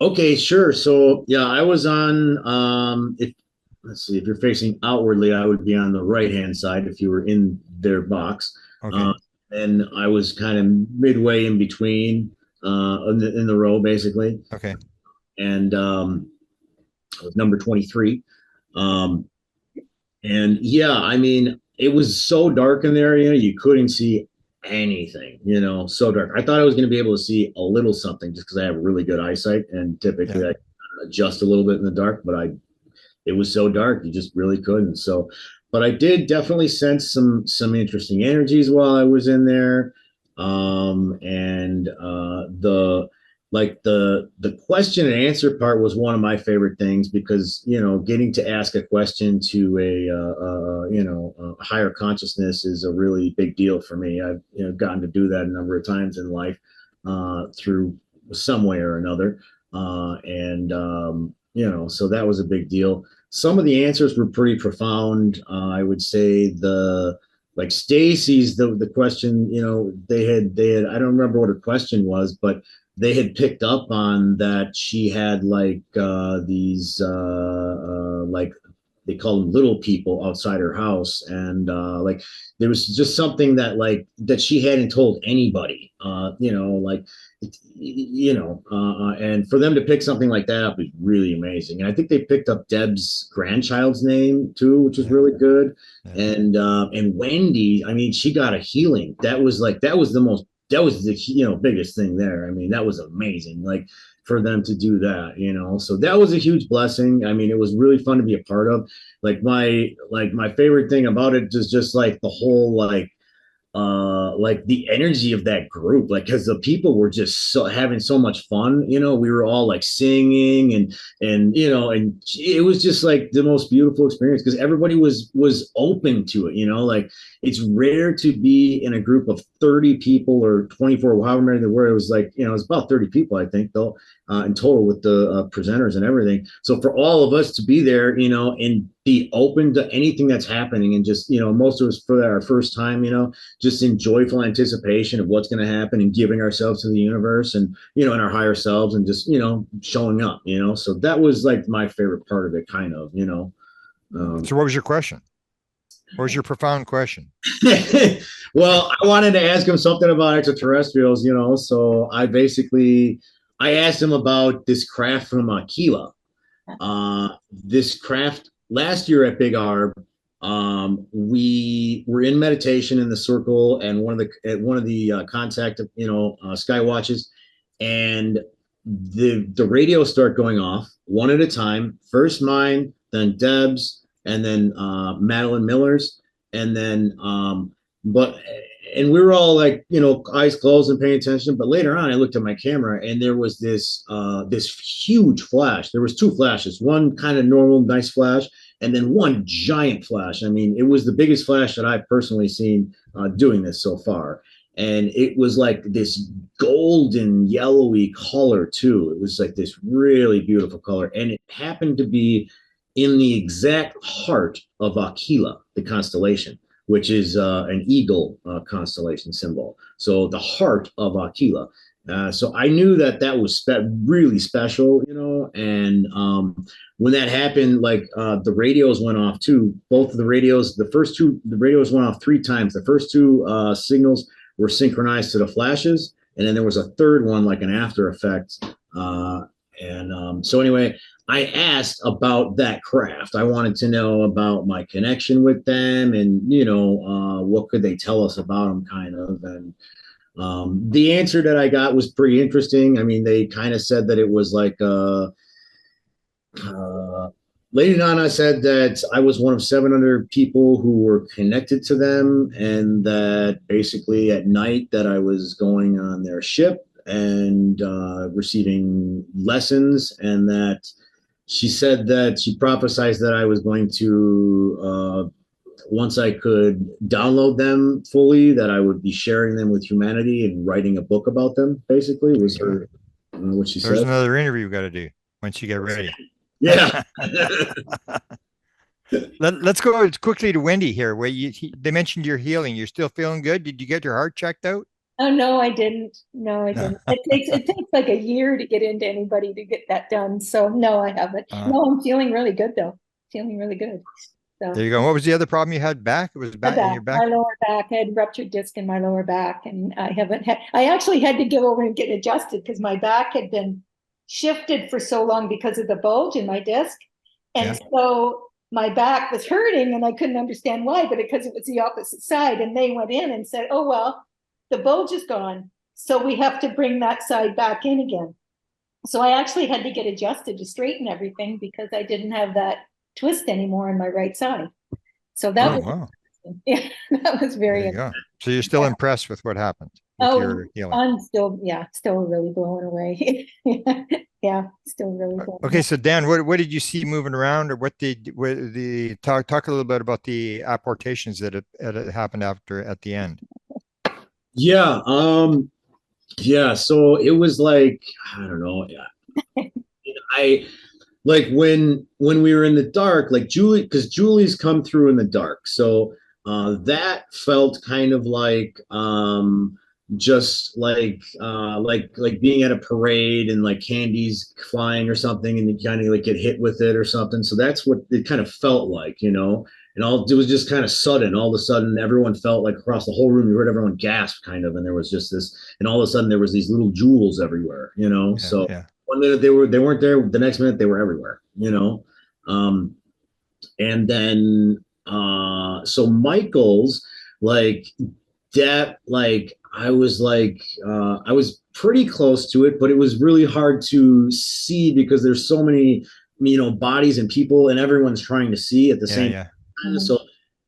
Okay, sure. So yeah, I was on, let's see, if you're facing outwardly, I would be on the right-hand side if you were in their box. Okay. And I was kind of midway in between, in the row, basically. Okay. And, number 23. And yeah, I mean, it was so dark in there, you couldn't see anything, so dark. I thought I was going to be able to see a little something just because I have really good eyesight, and typically I adjust a little bit in the dark, but it was so dark, you just really couldn't. So, but I did definitely sense some interesting energies while I was in there. The question and answer part was one of my favorite things because, getting to ask a question to a higher consciousness is a really big deal for me. I've, gotten to do that a number of times in life, through some way or another. So that was a big deal. Some of the answers were pretty profound. I would say like Stacy's, the question, they had, I don't remember what her question was, but they had picked up on that she had these they call them little people outside her house, and there was just something that she hadn't told anybody, and for them to pick something like that up was really amazing. And I think they picked up Deb's grandchild's name too, which was really good. And Wendy, I mean, she got a healing. That was the biggest thing there. I mean, that was amazing. For them to do that, so that was a huge blessing. I mean, it was really fun to be a part of. My favorite thing about it is just the whole the energy of that group, because the people were just having so much fun. We were all singing and it was just the most beautiful experience because everybody was open to it. It's rare to be in a group of 30 people or 24, however many there were. It was it was about 30 people, I think, though, in total with the presenters and everything. So for all of us to be there, and be open to anything that's happening, and just, most of us for our first time, just in joyful anticipation of what's going to happen and giving ourselves to the universe and, and our higher selves and just, showing up, so that was my favorite part of it, kind of, So what was your question? What was your profound question? Well, I wanted to ask him something about extraterrestrials, so I asked him about this craft from Aquila. This craft last year at Big Arb, we were in meditation in the circle, and one of the contact, sky watches, and the radio start going off one at a time. First mine, then Deb's, and then Madeline Miller's, and then and we were all eyes closed and paying attention. But later on, I looked at my camera, and there was this huge flash. There was 2 flashes, one kind of normal, nice flash, and then one giant flash. I mean, it was the biggest flash that I've personally seen doing this so far. and it was like this golden yellowy color too. It was like this really beautiful color, and it happened to be in the exact heart of Aquila, the constellation, which is an eagle constellation symbol. So the heart of Aquila. So I knew that that was really special, you know. And when that happened, like the radios went off too. Both of the radios, the radios went off 3 times. The first two signals were synchronized to the flashes, and then there was a third one, like an after effect. So anyway, I asked about that craft. I wanted to know about my connection with them, and you know, what could they tell us about them, kind of. And the answer that I got was pretty interesting. I mean, they kind of said that it was like Lady Nana said that I was one of 700 people who were connected to them, and that basically at night that I was going on their ship and receiving lessons, and that she said that she prophesied that I was going to once I could download them fully, that I would be sharing them with humanity and writing a book about them. Basically, was her what she There's said. another interview we got to do once you get ready. Yeah. Let's go quickly to Wendy here, where they mentioned you're healing. You're still feeling good. Did you get your heart checked out? Oh, no, I didn't. No, I didn't. It takes like a year to get into anybody to get that done. So no, I haven't. No, I'm feeling really good though. Feeling really good. So there you go. What was the other problem you had back? It was back in your back. My lower back. I had ruptured disc in my lower back, and I actually had to go over and get adjusted because my back had been shifted for so long because of the bulge in my disc. And so my back was hurting, and I couldn't understand why, but because it was the opposite side. And they went in and said, oh, well, the bulge is gone, so we have to bring that side back in again. So I actually had to get adjusted to straighten everything because I didn't have that twist anymore on my right side. So that that was very interesting. So you're still impressed with what happened with your healing? I'm still really blown away. Still really blown away. Okay, so Dan, what did you see moving around, or what talk a little bit about the apportations that it happened at the end? Yeah. So it was like, I don't know. I like when we were in the dark, like because Julie's come through in the dark. So that felt kind of like just like being at a parade and like candies flying or something, and you kind of like get hit with it or something. So that's what it kind of felt like, you know. And it was just kind of sudden. All of a sudden, everyone felt like across the whole room, you heard everyone gasp, kind of, and there was just this. And all of a sudden, there was these little jewels everywhere, you know. One minute they weren't there, the next minute they were everywhere, you know. And then so Michael's like that, like I was pretty close to it, but it was really hard to see because there's so many, you know, bodies and people, and everyone's trying to see at the same time. So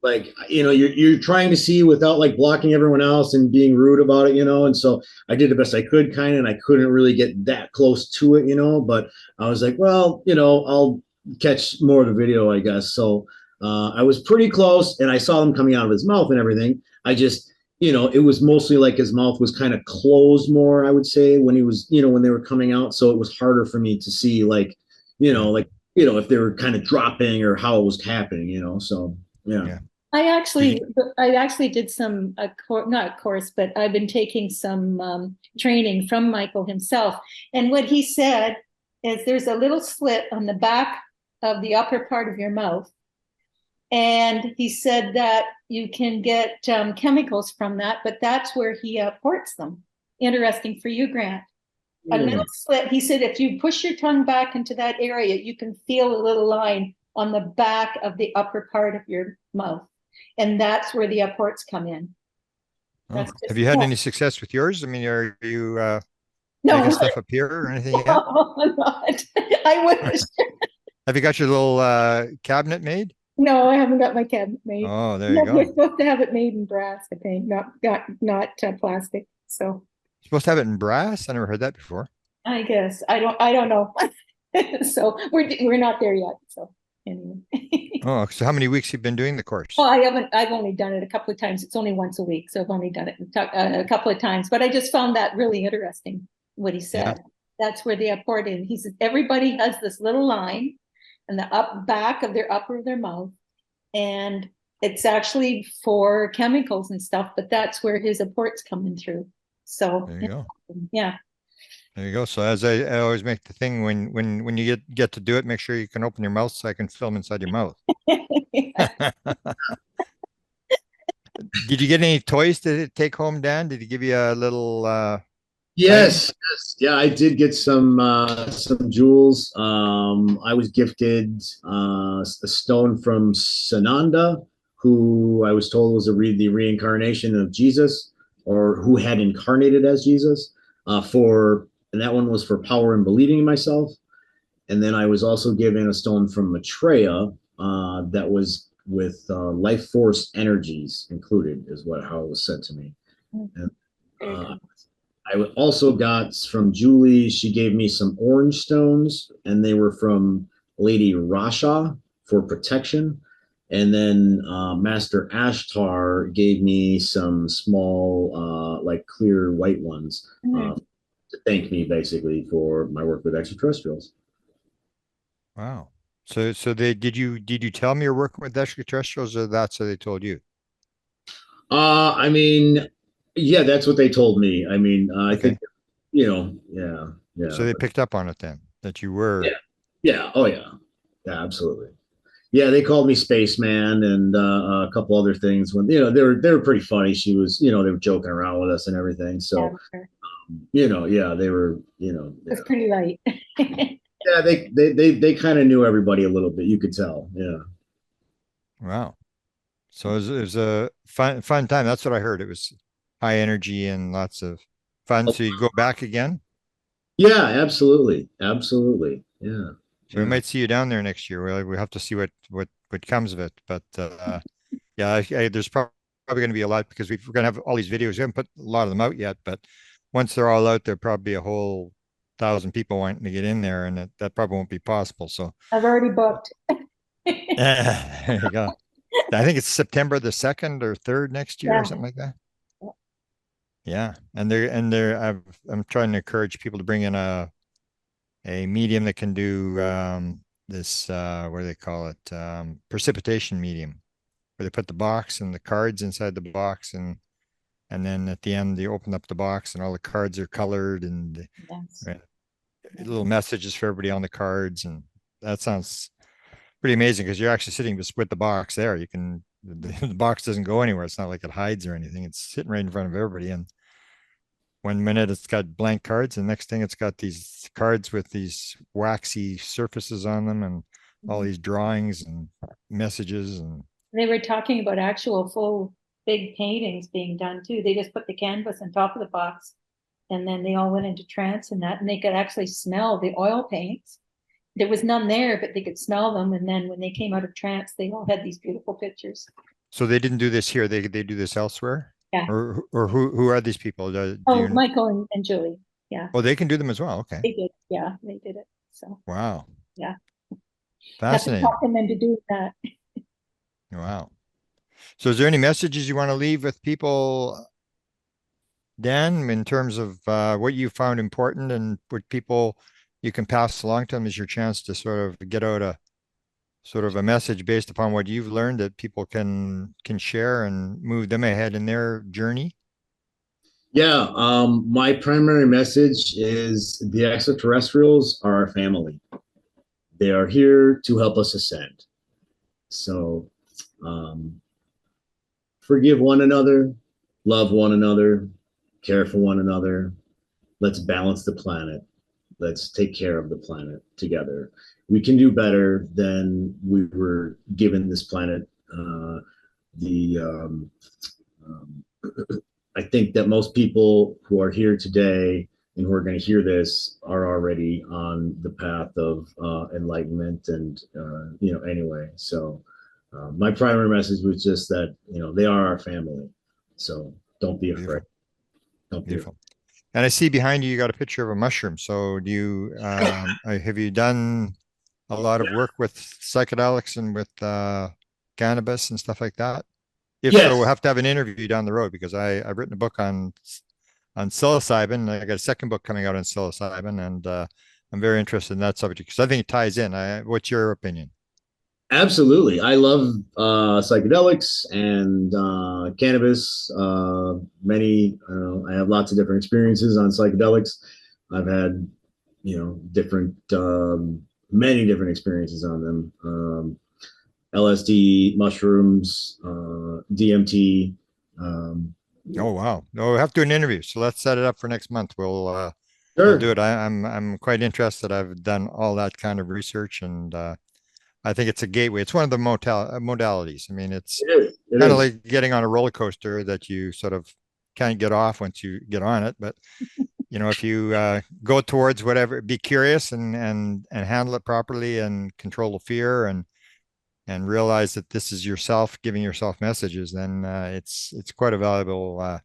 like, you know, you're trying to see without like blocking everyone else and being rude about it, you know. And so I did the best I could, kind of, and I couldn't really get that close to it, you know. But I was like, well, you know, I'll catch more of the video, I guess. So I was pretty close, and I saw them coming out of his mouth and everything. I just, you know, it was mostly like his mouth was kind of closed more, I would say, when he was, you know, when they were coming out. So it was harder for me to see, like, you know, if they were kind of dropping or how it was happening, you know. So yeah. I actually did some not a course, but I've been taking some training from Michael himself. And what he said is there's a little slit on the back of the upper part of your mouth. And he said that you can get chemicals from that, but that's where he ports them. Interesting for you, Grant. A little slit. He said if you push your tongue back into that area, you can feel a little line on the back of the upper part of your mouth. And that's where the apports come in. Have you had any success with yours? I mean, are you making stuff appear or anything yet? No, not. I wish. Have you got your little cabinet made? No, I haven't got my cabinet made. Oh, there you go. We're supposed to have it made in brass, I think, not plastic. So supposed to have it in brass? I never heard that before. I guess I don't know. So we're not there yet. So anyway. Oh, so how many weeks you've been doing the course? Well, I've only done it a couple of times. It's only once a week. So I've only done it a couple of times, but I just found that really interesting what he said. Yeah. That's where they have poured in. He said, everybody has this little line in the back of their upper of their mouth. And it's actually for chemicals and stuff, but that's where his apport's coming through. So There you go. yeah. There you go. So as I always make the thing when you get to do it, make sure you can open your mouth so I can film inside your mouth. Did you get any toys to take home, Dan? Did he give you a little Yes, yes, yeah, I did get some jewels. I was gifted a stone from Sananda, who I was told was the reincarnation of Jesus, or who had incarnated as Jesus. And that one was for power and believing in myself. And then I was also given a stone from Maitreya that was with life force energies included, is how it was sent to me. And I also got from Julie, she gave me some orange stones, and they were from Lady Rasha for protection. And then Master Ashtar gave me some small, like clear white ones to thank me basically for my work with extraterrestrials. Wow. So did you tell me you're working with extraterrestrials, or that's what they told you? I mean, yeah, that's what they told me. I mean, I Okay. think, yeah. So they picked up on it then that you were. Yeah, oh yeah, absolutely. Yeah, they called me Spaceman and a couple other things. When they were pretty funny. She was, they were joking around with us and everything. So, yeah, they were, It's pretty light. yeah, they kind of knew everybody a little bit. You could tell. Yeah. Wow. So it was a fun time. That's what I heard. It was high energy and lots of fun. So you go back again? Yeah, absolutely, absolutely. Yeah. So we might see you down there next year. We have to see what comes of it. But yeah, there's probably going to be a lot because we're going to have all these videos. We haven't put a lot of them out yet, but once they're all out, there'll probably be a whole 1,000 people wanting to get in there, and that probably won't be possible. So I've already booked. there you go. I think it's September the 2nd or 3rd next year or something like that. Yeah, and I'm trying to encourage people to bring in a medium that can do this what do they call it, precipitation medium, where they put the box and the cards inside the box, and then at the end you open up the box and all the cards are colored, and little messages for everybody on the cards, and that sounds pretty amazing because you're actually sitting just with the box there. You can the box doesn't go anywhere. It's not like it hides or anything. It's sitting right in front of everybody, and one minute it's got blank cards, and next thing it's got these cards with these waxy surfaces on them and all these drawings and messages. And they were talking about actual full big paintings being done too. They just put the canvas on top of the box, and then they all went into trance and they could actually smell the oil paints. There was none there, but they could smell them. And then when they came out of trance, they all had these beautiful pictures. So they didn't do this here. They do this elsewhere. Yeah. Or who are these people? Michael and Julie. Yeah. Oh, they can do them as well. Okay. They did. Yeah, they did it. So. Wow. Yeah. Fascinating. Talking them to do that. Wow. So is there any messages you want to leave with people, Dan, in terms of what you found important and what people you can pass along to them as your chance to sort of get out a message based upon what you've learned that people can share and move them ahead in their journey? Yeah, my primary message is the extraterrestrials are our family. They are here to help us ascend. So forgive one another, love one another, care for one another. Let's balance the planet. Let's take care of the planet together. We can do better than we were given this planet. I think that most people who are here today and who are going to hear this are already on the path of enlightenment, and anyway. So my primary message was just that they are our family. So don't be afraid. Don't be afraid. And I see behind you got a picture of a mushroom. So do you have you done a lot of work with psychedelics and with cannabis and stuff like that? If so, we'll Yes, have to have an interview down the road because I've written a book on psilocybin. I got a second book coming out on psilocybin, and I'm very interested in that subject because I think it ties in. What's your opinion? absolutely. I love psychedelics and cannabis. I have lots of different experiences on psychedelics. I've had, different, many different experiences on them. LSD, mushrooms, DMT. Um, Oh wow! No, we have to do an interview. So let's set it up for next month. We'll do sure. it. I'm quite interested. I've done all that kind of research, and I think it's a gateway. It's one of the modalities. I mean, it's It is. It kind of is. like getting on a roller coaster that you sort of can't get off once you get on it. But if you go towards whatever, be curious and handle it properly and control the fear and realize that this is yourself giving yourself messages, then it's quite a valuable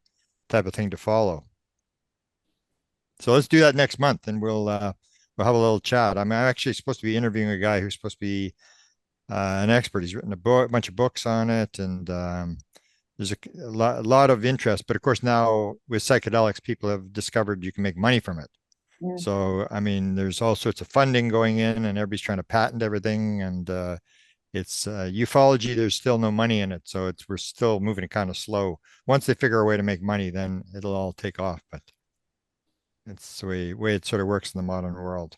type of thing to follow. So let's do that next month, and we'll have a little chat. I'm actually supposed to be interviewing a guy who's supposed to be an expert. He's written a bunch of books on it, and there's a lot of interest. But of course, now with psychedelics, people have discovered you can make money from it. Yeah. So I mean, there's all sorts of funding going in, and everybody's trying to patent everything, and it's ufology. There's still no money in it, so we're still moving kind of slow. Once they figure a way to make money, then it'll all take off. But it's the way it sort of works in the modern world.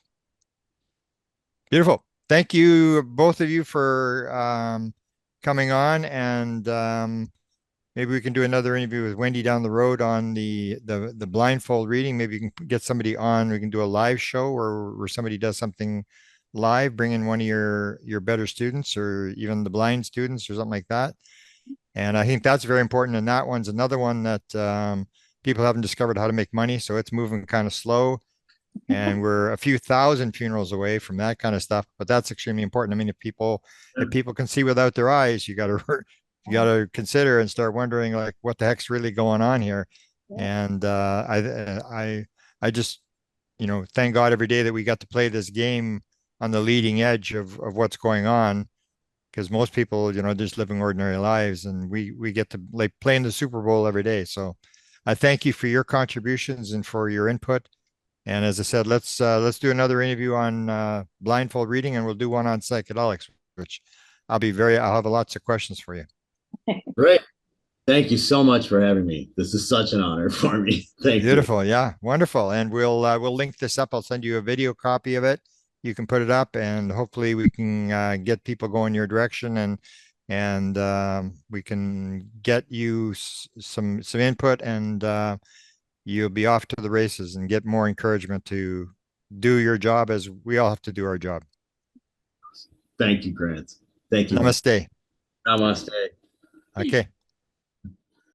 Beautiful. Thank you, both of you, for coming on, and maybe we can do another interview with Wendy down the road on the blindfold reading. Maybe you can get somebody on. We can do a live show where somebody does something live, bring in one of your better students or even the blind students or something like that. And I think that's very important. And that one's another one that people haven't discovered how to make money, so it's moving kind of slow. And we're a few thousand funerals away from that kind of stuff, but that's extremely important. I mean, if people can see without their eyes, you got to you got to consider and start wondering like what the heck's really going on here. Yeah. And I just thank God every day that we got to play this game on the leading edge of what's going on, because most people just living ordinary lives, and we get to like play in the Super Bowl every day. So I thank you for your contributions and for your input. And as I said, let's do another interview on blindfold reading, and we'll do one on psychedelics, which I'll have lots of questions for you. Great. Thank you so much for having me. This is such an honor for me. Thank you. Beautiful. Yeah, wonderful. And we'll link this up. I'll send you a video copy of it. You can put it up, and hopefully we can get people going your direction, and we can get you some input, and you'll be off to the races and get more encouragement to do your job as we all have to do our job. Thank you, Grant. Thank you. Namaste. Namaste. Okay.